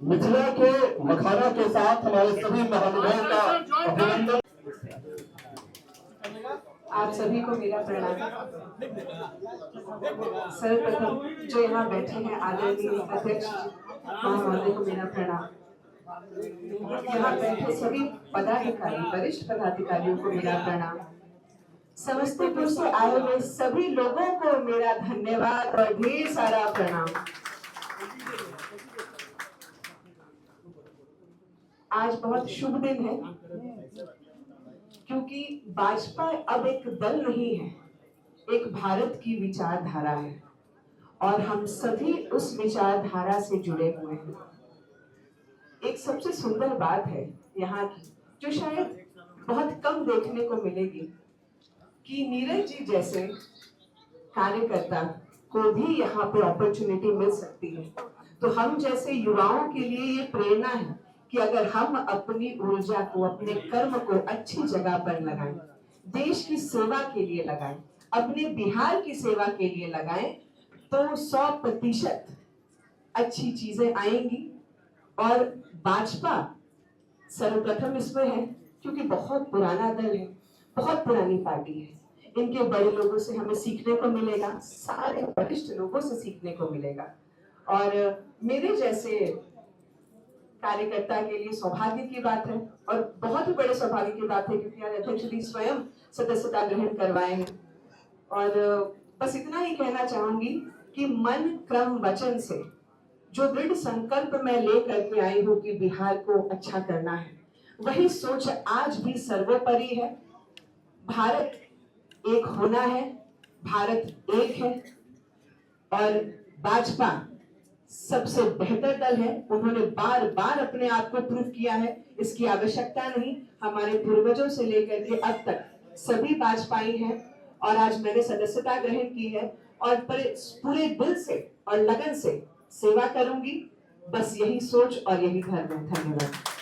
मिथिला के मखाना के साथ हमारे सभी महानुभावों का अभिनंदन। आप सभी को मेरा प्रणाम। सर्वप्रथम जो यहाँ बैठे हैं आदरणीय अध्यक्ष महोदय को मेरा प्रणाम। यहाँ बैठे सभी पदाधिकारी, वरिष्ठ पदाधिकारियों को मेरा प्रणाम। समस्तीपुर से आए हुए सभी लोगों को मेरा धन्यवाद और ढेर सारा प्रणाम। आज बहुत शुभ दिन है क्योंकि भाजपा अब एक दल नहीं है, एक भारत की विचारधारा है और हम सभी उस विचारधारा से जुड़े हुए हैं। एक सबसे सुंदर बात है यहाँ की, जो शायद बहुत कम देखने को मिलेगी, कि नीरज जी जैसे कार्यकर्ता को भी यहाँ पे अपॉर्चुनिटी मिल सकती है। तो हम जैसे युवाओं के लिए ये प्रेरणा है कि अगर हम अपनी ऊर्जा को, अपने कर्म को अच्छी जगह पर लगाएं, देश की सेवा के लिए लगाएं, अपने बिहार की सेवा के लिए लगाएं, तो 100% अच्छी चीजें आएंगी। और भाजपा सर्वप्रथम इसमें है क्योंकि बहुत पुराना दल है, बहुत पुरानी पार्टी है। इनके बड़े लोगों से हमें सीखने को मिलेगा, सारे वरिष्ठ लोगों से सीखने को मिलेगा। और मेरे जैसे कार्यकर्ता के लिए सौभाग्य की बात है और बहुत ही बड़े सौभाग्य की बात है क्योंकि आज अध्यक्ष जी स्वयं सदस्यता ग्रहण करवाए हैं। और बस इतना ही कहना चाहूंगी कि मन क्रम वचन से जो दृढ़ संकल्प मैं लेकर के आई हूँ कि बिहार को अच्छा करना है, वही सोच आज भी सर्वोपरि है। भारत एक होना है, भारत एक है और भाजपा सबसे बेहतर दल है। उन्होंने बार बार अपने आप को प्रूव किया है, इसकी आवश्यकता नहीं। हमारे पूर्वजों से लेकर के अब तक सभी भाजपाई हैं और आज मैंने सदस्यता ग्रहण की है और पूरे दिल से और लगन से सेवा करूंगी। बस यही सोच और यही धर्म है। धन्यवाद।